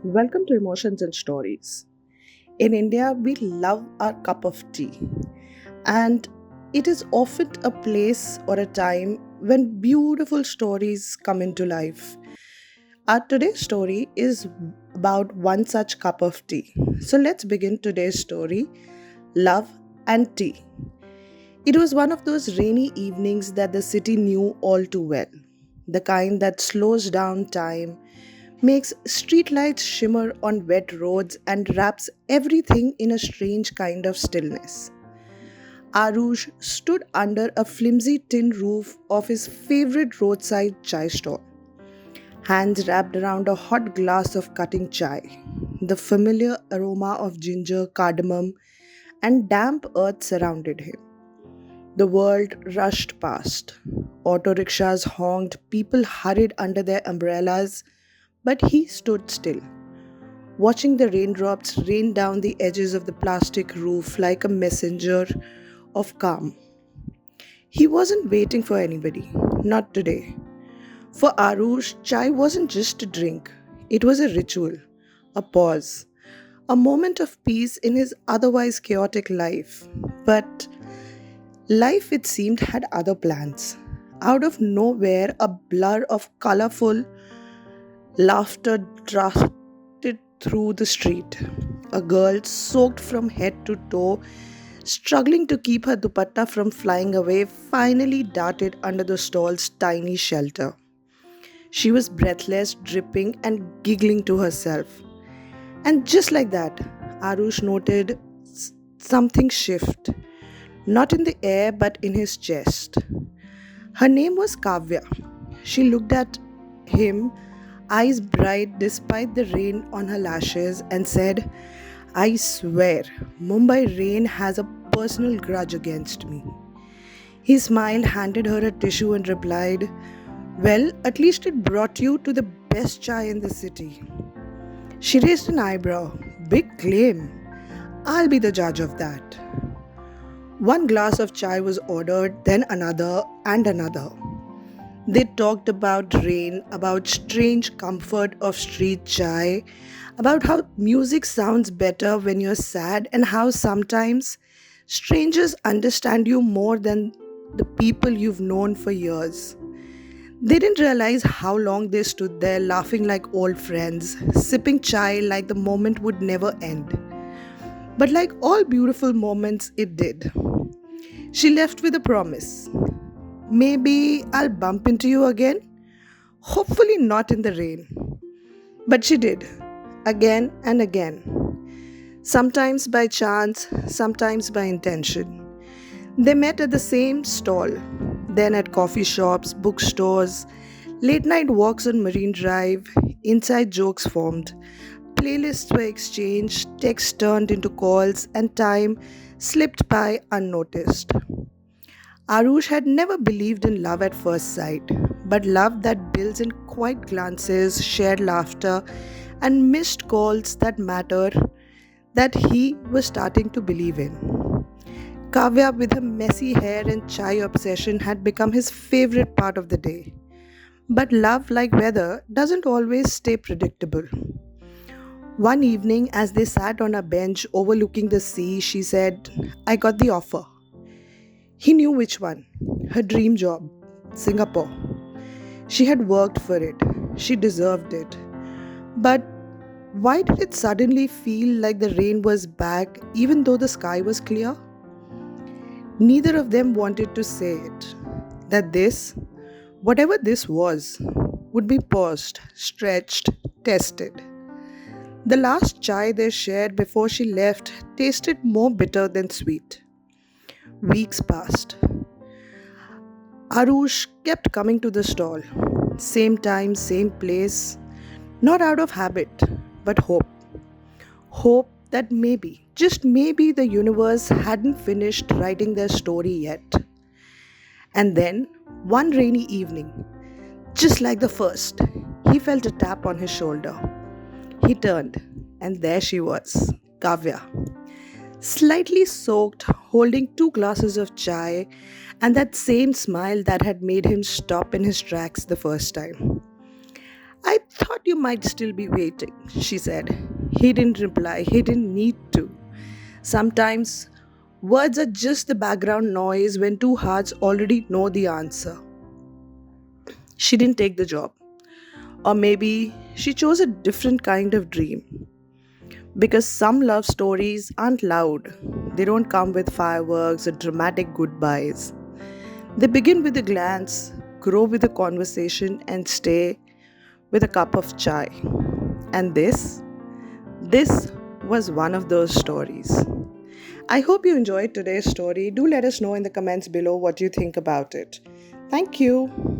Welcome to Emotions and Stories. In India, we love our cup of tea, and it is often a place or a time when beautiful stories come into life. Our today's story is about one such cup of tea. So let's begin today's story, Love and Tea. It was one of those rainy evenings that the city knew all too well. The kind that slows down time, makes streetlights shimmer on wet roads, and wraps everything in a strange kind of stillness. Arush stood under a flimsy tin roof of his favorite roadside chai stall, hands wrapped around a hot glass of cutting chai. The familiar aroma of ginger, cardamom, and damp earth surrounded him. The world rushed past. Auto rickshaws honked, people hurried under their umbrellas, but he stood still, watching the raindrops rain down the edges of the plastic roof like a messenger of calm. He wasn't waiting for anybody, not today. For Arush, chai wasn't just a drink, it was a ritual, a pause, a moment of peace in his otherwise chaotic life. But life, it seemed, had other plans. Out of nowhere, a blur of colorful laughter drafted through the street. A girl soaked from head to toe, struggling to keep her dupatta from flying away, finally darted under the stall's tiny shelter. She was breathless, dripping, and giggling to herself. And just like that, Arush noted something shift, not in the air but in his chest. Her name was Kavya. She looked at him, eyes bright despite the rain on her lashes, and said, I swear, Mumbai rain has a personal grudge against me. He smiled, handed her a tissue, and replied, well, at least it brought you to the best chai in the city. She raised an eyebrow. Big claim. I'll be the judge of that. One glass of chai was ordered, then another and another. They talked about rain, about strange comfort of street chai, about how music sounds better when you're sad, and how sometimes strangers understand you more than the people you've known for years. They didn't realize how long they stood there laughing like old friends, sipping chai like the moment would never end. But like all beautiful moments, it did. She left with a promise. Maybe I'll bump into you again. Hopefully, not in the rain. But she did, again and again. Sometimes by chance, sometimes by intention. They met at the same stall, then at coffee shops, bookstores, late night walks on Marine Drive, inside jokes formed. Playlists were exchanged, texts turned into calls, and time slipped by unnoticed. Arush had never believed in love at first sight, but love that builds in quiet glances, shared laughter, and missed calls that matter, that he was starting to believe in. Kavya, with her messy hair and chai obsession, had become his favorite part of the day. But love, like weather, doesn't always stay predictable. One evening, as they sat on a bench overlooking the sea, she said, I got the offer. He knew which one. Her dream job, Singapore. She had worked for it. She deserved it. But why did it suddenly feel like the rain was back even though the sky was clear? Neither of them wanted to say it. That this, whatever this was, would be paused, stretched, tested. The last chai they shared before she left tasted more bitter than sweet. Weeks passed. Arush kept coming to the stall. Same time, same place. Not out of habit, but hope. Hope that maybe, just maybe, the universe hadn't finished writing their story yet. And then, one rainy evening, just like the first, he felt a tap on his shoulder. He turned, and there she was, Kavya, slightly soaked, holding two glasses of chai, and that same smile that had made him stop in his tracks the first time. I thought you might still be waiting, she said. He didn't reply, he didn't need to. Sometimes words are just the background noise when two hearts already know the answer. She didn't take the job. Or maybe she chose a different kind of dream. Because some love stories aren't loud, they don't come with fireworks or dramatic goodbyes. They begin with a glance, grow with a conversation, and stay with a cup of chai. And this was one of those stories. I hope you enjoyed today's story. Do let us know in the comments below what you think about it. Thank you.